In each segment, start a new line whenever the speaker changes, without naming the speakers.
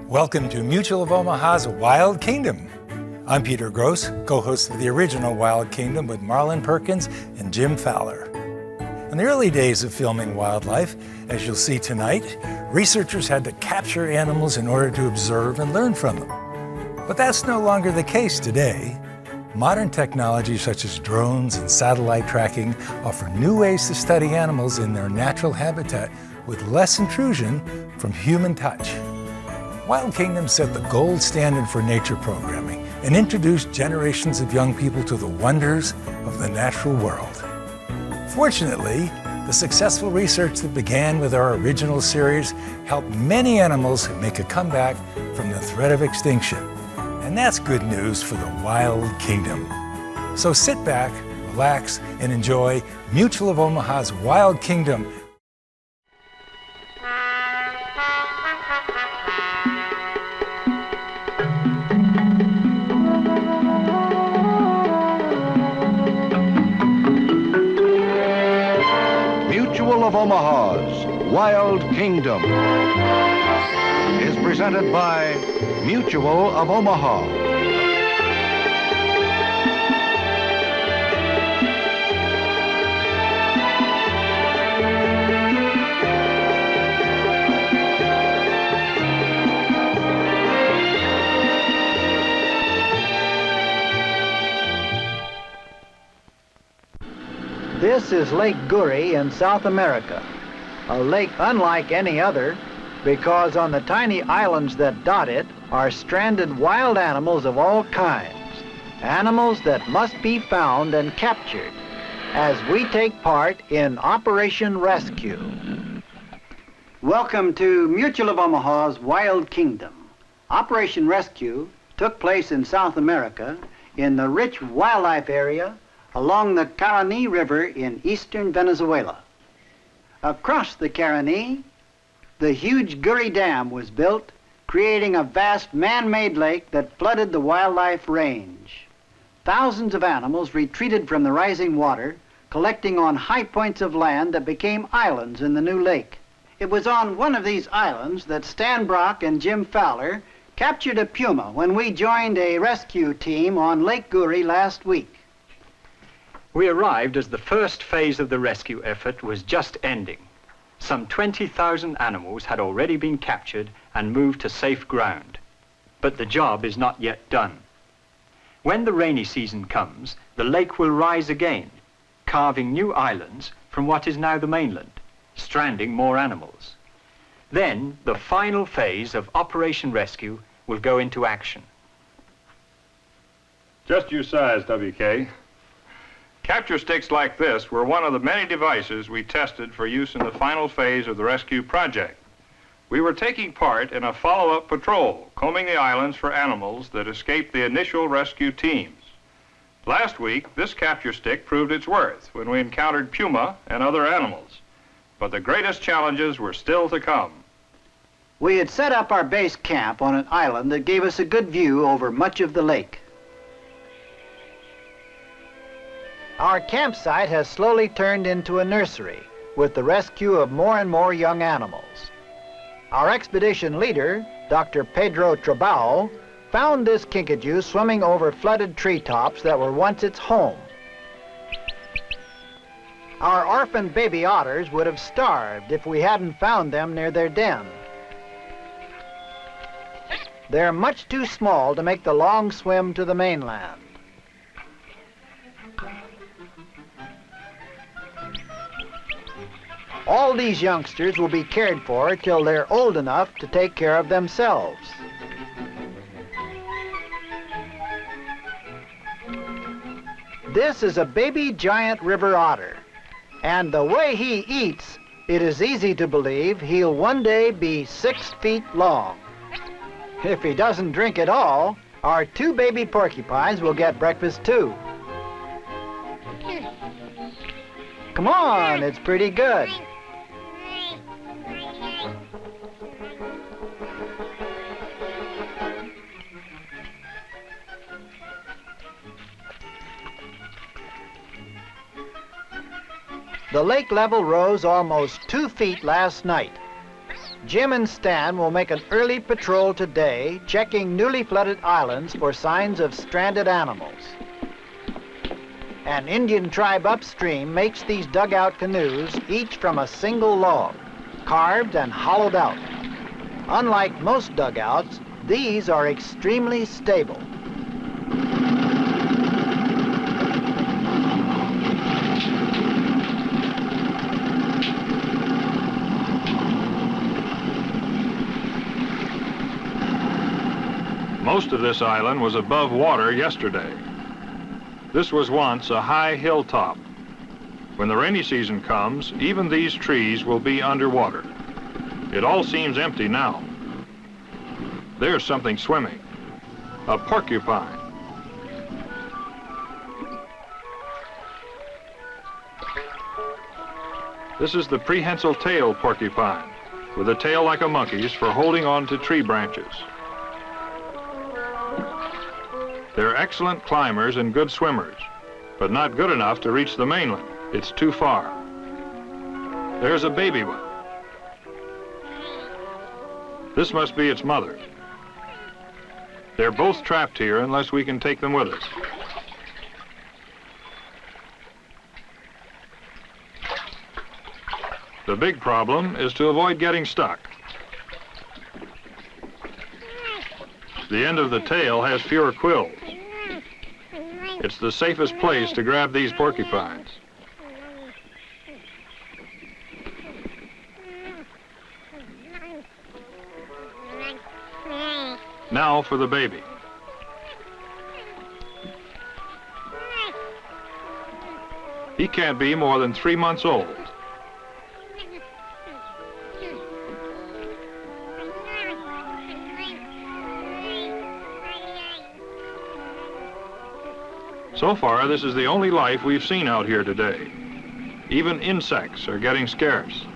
Welcome to Mutual of Omaha's Wild Kingdom. I'm Peter Gross, co-host of the original Wild Kingdom with Marlin Perkins and Jim Fowler. In the early days of filming wildlife, as you'll see tonight, researchers had to capture animals in order to observe and learn from them. But that's no longer the case today. Modern technology such as drones and satellite tracking offer new ways to study animals in their natural habitat with less intrusion from human touch. Wild Kingdom set the gold standard for nature programming and introduced generations of young people to the wonders of the natural world. Fortunately, the successful research that began with our original series helped many animals make a comeback from the threat of extinction. And that's good news for the Wild Kingdom. So sit back, relax, and enjoy Mutual of Omaha's Wild Kingdom.
Mutual of Omaha's Wild Kingdom is presented by Mutual of Omaha.
This is Lake Guri in South America, a lake unlike any other because on the tiny islands that dot it are stranded wild animals of all kinds, animals that must be found and captured as we take part in Operation Rescue. Welcome to Mutual of Omaha's Wild Kingdom. Operation Rescue took place in South America in the rich wildlife area along the Caroni River in eastern Venezuela. Across the Caroni, the huge Guri Dam was built, creating a vast man-made lake that flooded the wildlife range. Thousands of animals retreated from the rising water, collecting on high points of land that became islands in the new lake. It was on one of these islands that Stan Brock and Jim Fowler captured a puma when we joined a rescue team on Lake Guri last week.
We arrived as the first phase of the rescue effort was just ending. Some 20,000 animals had already been captured and moved to safe ground. But the job is not yet done. When the rainy season comes, the lake will rise again, carving new islands from what is now the mainland, stranding more animals. Then the final phase of Operation Rescue will go into action.
Just your size, WK. Capture sticks like this were one of the many devices we tested for use in the final phase of the rescue project. We were taking part in a follow-up patrol, combing the islands for animals that escaped the initial rescue teams. Last week, this capture stick proved its worth when we encountered puma and other animals. But the greatest challenges were still to come.
We had set up our base camp on an island that gave us a good view over much of the lake. Our campsite has slowly turned into a nursery with the rescue of more and more young animals. Our expedition leader, Dr. Pedro Trabao, found this kinkajou swimming over flooded treetops that were once its home. Our orphaned baby otters would have starved if we hadn't found them near their den. They're much too small to make the long swim to the mainland. All these youngsters will be cared for till they're old enough to take care of themselves. This is a baby giant river otter, and the way he eats, it is easy to believe he'll one day be 6 feet long. If he doesn't drink at all, our 2 baby porcupines will get breakfast too. Come on, it's pretty good. The lake level rose almost 2 feet last night. Jim and Stan will make an early patrol today, checking newly flooded islands for signs of stranded animals. An Indian tribe upstream makes these dugout canoes, each from a single log, carved and hollowed out. Unlike most dugouts, these are extremely stable.
Most of this island was above water yesterday. This was once a high hilltop. When the rainy season comes, even these trees will be underwater. It all seems empty now. There's something swimming, a porcupine. This is the prehensile tail porcupine, with a tail like a monkey's for holding on to tree branches. They're excellent climbers and good swimmers, but not good enough to reach the mainland. It's too far. There's a baby one. This must be its mother. They're both trapped here unless we can take them with us. The big problem is to avoid getting stuck. The end of the tail has fewer quills. It's the safest place to grab these porcupines. Now for the baby. He can't be more than 3 months old. So far, this is the only life we've seen out here today. Even insects are getting scarce.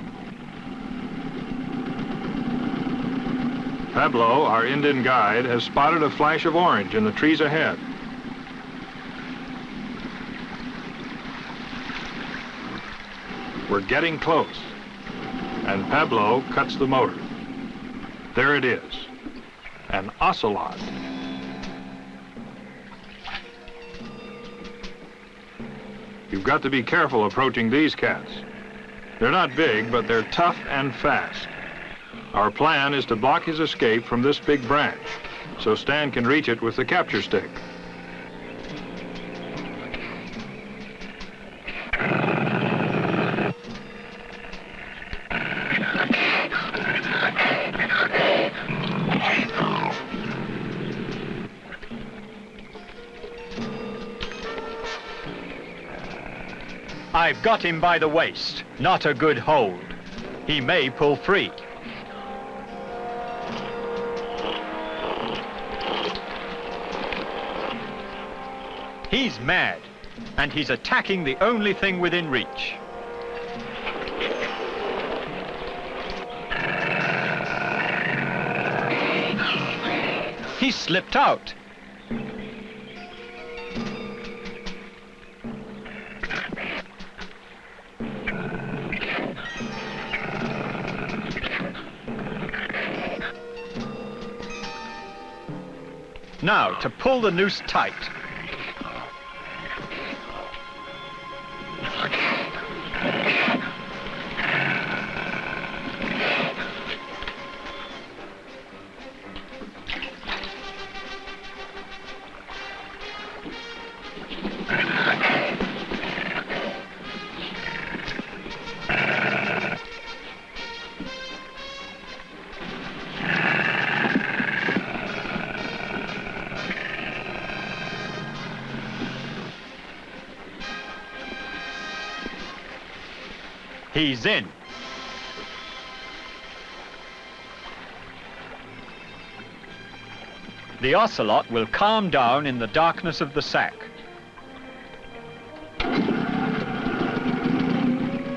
Pablo, our Indian guide, has spotted a flash of orange in the trees ahead. We're getting close, and Pablo cuts the motor. There it is, an ocelot. You've got to be careful approaching these cats. They're not big, but they're tough and fast. Our plan is to block his escape from this big branch, so Stan can reach it with the capture stick.
I've got him by the waist. Not a good hold. He may pull free. He's mad, and he's attacking the only thing within reach. He slipped out. Now, to pull the noose tight. He's in. The ocelot will calm down in the darkness of the sack.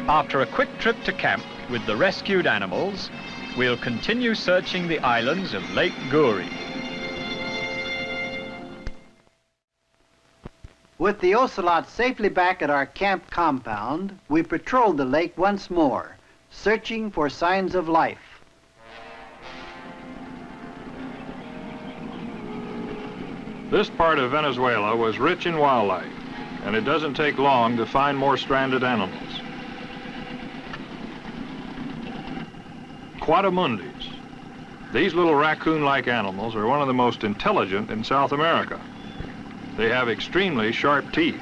After a quick trip to camp with the rescued animals, we'll continue searching the islands of Lake Guri.
With the ocelot safely back at our camp compound, we patrolled the lake once more, searching for signs of life.
This part of Venezuela was rich in wildlife, and it doesn't take long to find more stranded animals. Quadamundis. These little raccoon-like animals are one of the most intelligent in South America. They have extremely sharp teeth,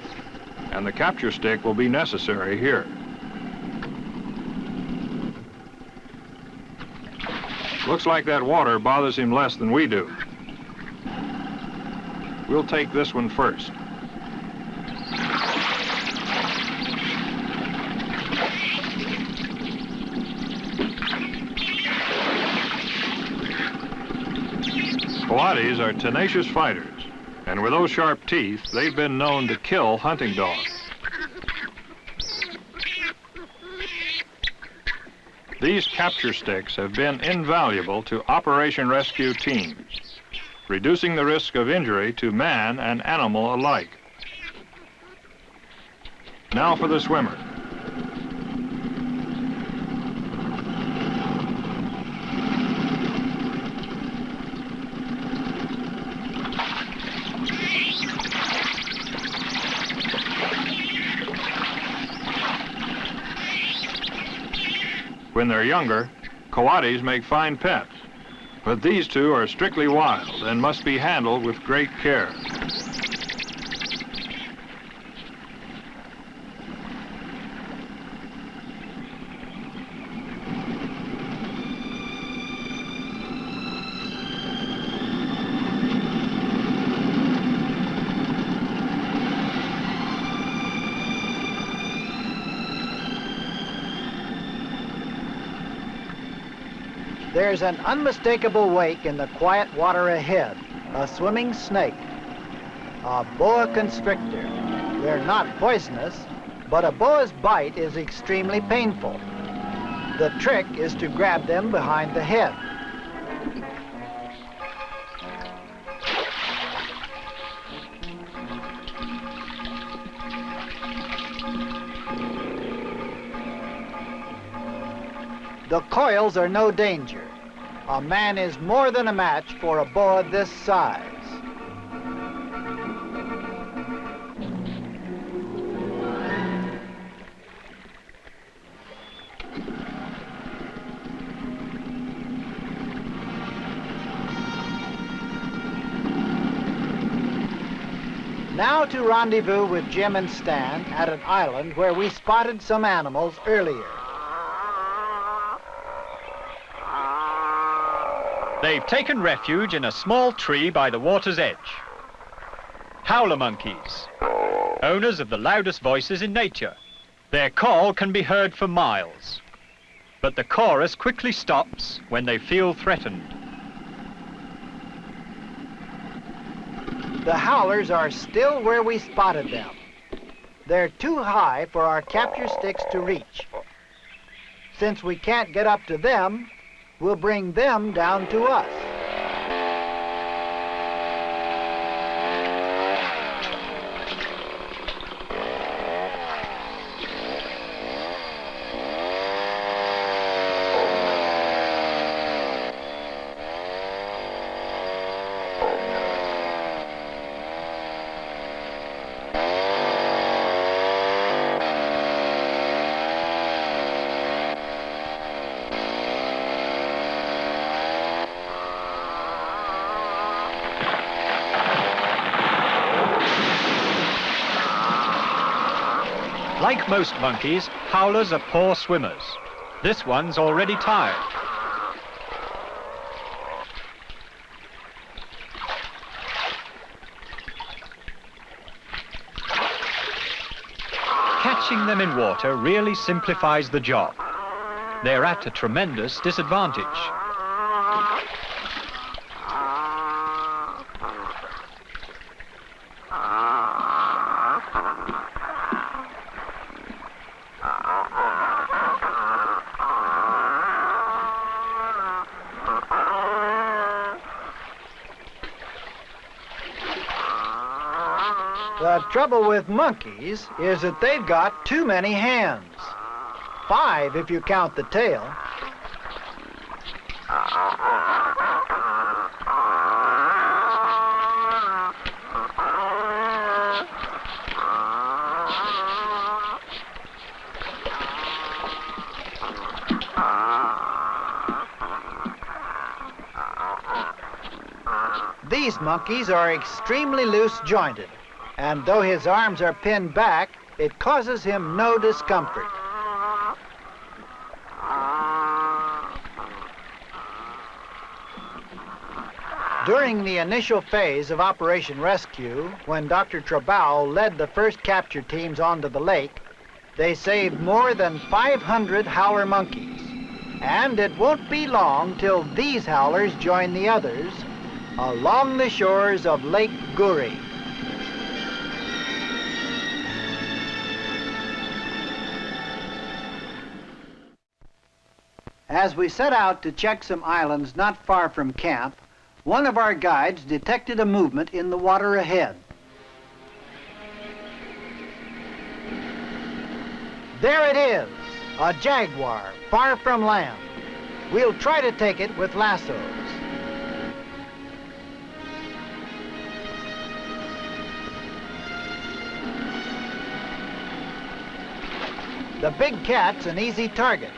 and the capture stick will be necessary here. Looks like that water bothers him less than we do. We'll take this one first. Coatis are tenacious fighters, and with those sharp teeth, they've been known to kill hunting dogs. These capture sticks have been invaluable to operation rescue teams, reducing the risk of injury to man and animal alike. Now for the swimmer. When they're younger, coatis make fine pets, but these two are strictly wild and must be handled with great care.
There's an unmistakable wake in the quiet water ahead, a swimming snake, a boa constrictor. They're not poisonous, but a boa's bite is extremely painful. The trick is to grab them behind the head. The coils are no danger. A man is more than a match for a boa this size. Now to rendezvous with Jim and Stan at an island where we spotted some animals earlier.
They've taken refuge in a small tree by the water's edge. Howler monkeys, owners of the loudest voices in nature. Their call can be heard for miles, but the chorus quickly stops when they feel threatened.
The howlers are still where we spotted them. They're too high for our capture sticks to reach. Since we can't get up to them, we'll bring them down to us.
Like most monkeys, howlers are poor swimmers. This one's already tired. Catching them in water really simplifies the job. They're at a tremendous disadvantage.
The trouble with monkeys is that they've got too many hands. 5 if you count the tail. These monkeys are extremely loose-jointed, and though his arms are pinned back, it causes him no discomfort. During the initial phase of Operation Rescue, when Dr. Trabal led the first capture teams onto the lake, they saved more than 500 howler monkeys. And it won't be long till these howlers join the others along the shores of Lake Guri. As we set out to check some islands not far from camp, one of our guides detected a movement in the water ahead. There it is, a jaguar, far from land. We'll try to take it with lassos. The big cat's an easy target.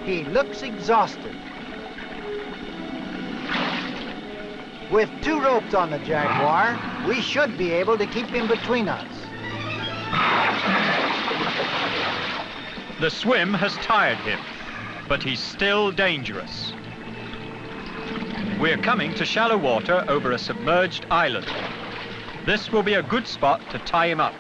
He looks exhausted. With 2 ropes on the jaguar, we should be able to keep him between us.
The swim has tired him, but he's still dangerous. We're coming to shallow water over a submerged island. This will be a good spot to tie him up.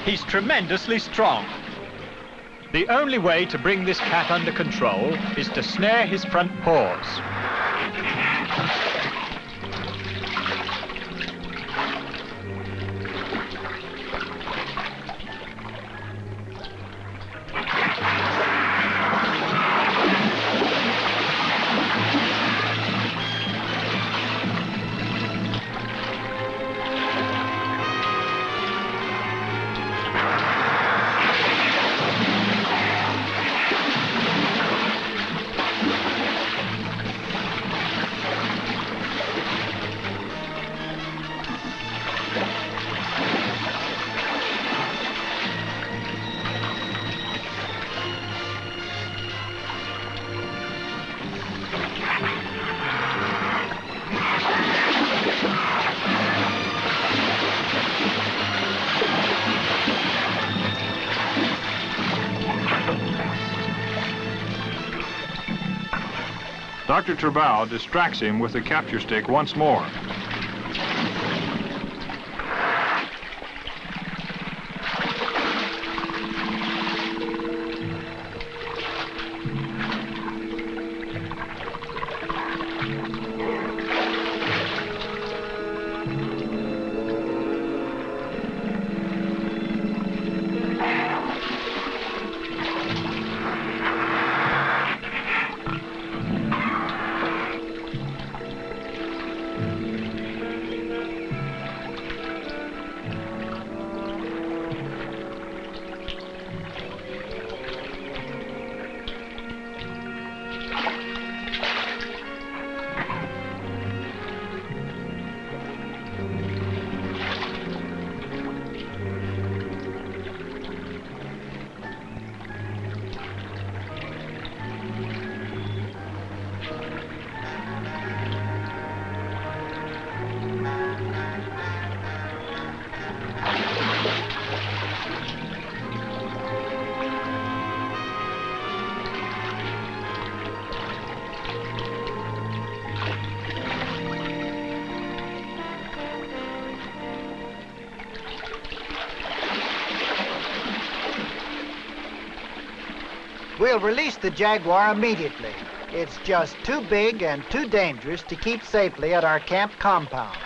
He's tremendously strong. The only way to bring this cat under control is to snare his front paws.
Dr. Trabal distracts him with the capture stick once more.
We'll release the jaguar immediately. It's just too big and too dangerous to keep safely at our camp compound.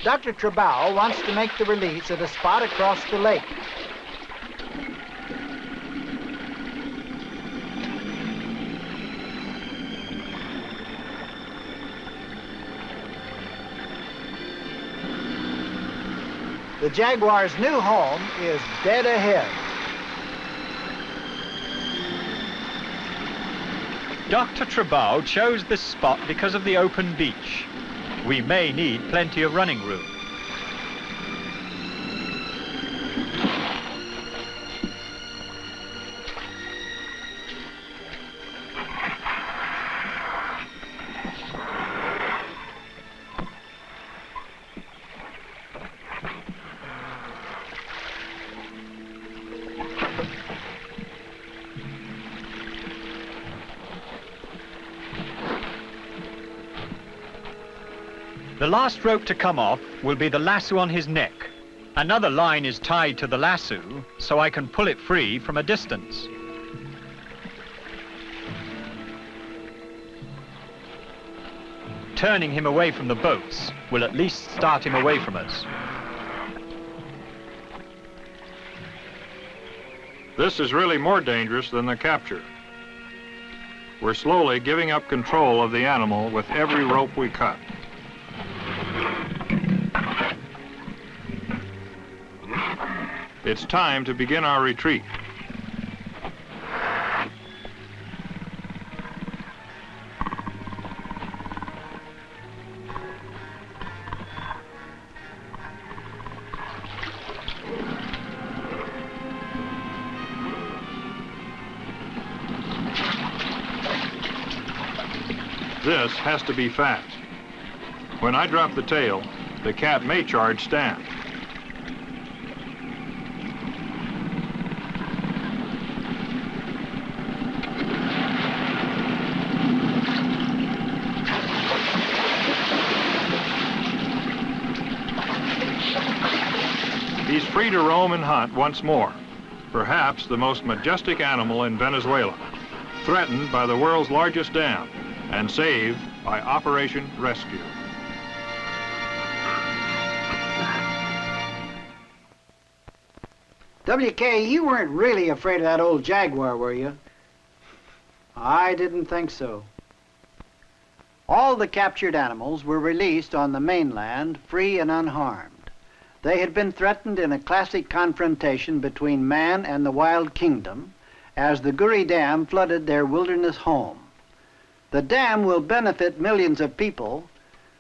Dr. Trabal wants to make the release at a spot across the lake. The Jaguar's new home is dead ahead.
Dr. Trabaud chose this spot because of the open beach. We may need plenty of running room. The last rope to come off will be the lasso on his neck. Another line is tied to the lasso, so I can pull it free from a distance. Turning him away from the boats will at least start him away from us.
This is really more dangerous than the capture. We're slowly giving up control of the animal with every rope we cut. It's time to begin our retreat. This has to be fast. When I drop the tail, the cat may charge Stan. He's free to roam and hunt once more, perhaps the most majestic animal in Venezuela, threatened by the world's largest dam and saved by Operation Rescue.
WK, you weren't really afraid of that old Jaguar, were you? I didn't think so. All the captured animals were released on the mainland, free and unharmed. They had been threatened in a classic confrontation between man and the wild kingdom as the Guri Dam flooded their wilderness home. The dam will benefit millions of people,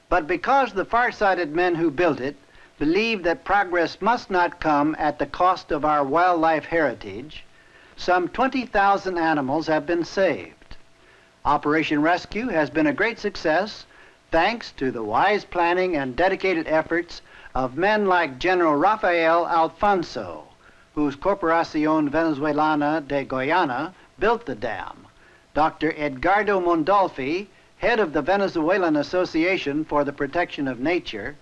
but because the far-sighted men who built it believe that progress must not come at the cost of our wildlife heritage, some 20,000 animals have been saved. Operation Rescue has been a great success thanks to the wise planning and dedicated efforts of men like General Rafael Alfonso, whose Corporación Venezolana de Guyana built the dam, Dr. Edgardo Mondolfi, head of the Venezuelan Association for the Protection of Nature,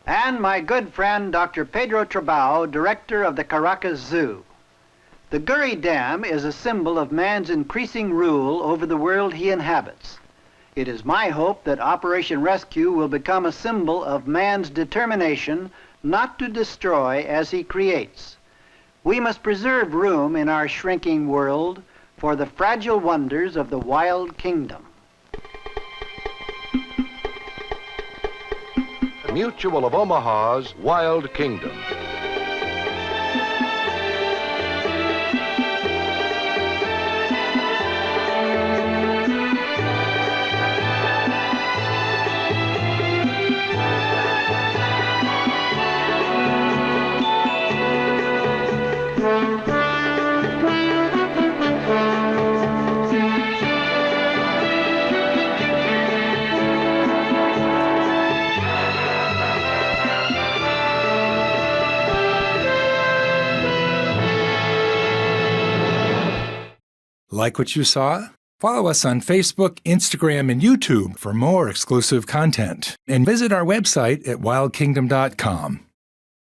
and my good friend Dr. Pedro Trabaud, director of the Caracas Zoo. The Guri Dam is a symbol of man's increasing rule over the world he inhabits. It is my hope that Operation Rescue will become a symbol of man's determination not to destroy as he creates. We must preserve room in our shrinking world for the fragile wonders of the wild kingdom.
Mutual of Omaha's Wild Kingdom.
Like what you saw? Follow us on Facebook, Instagram, and YouTube for more exclusive content. And visit our website at wildkingdom.com.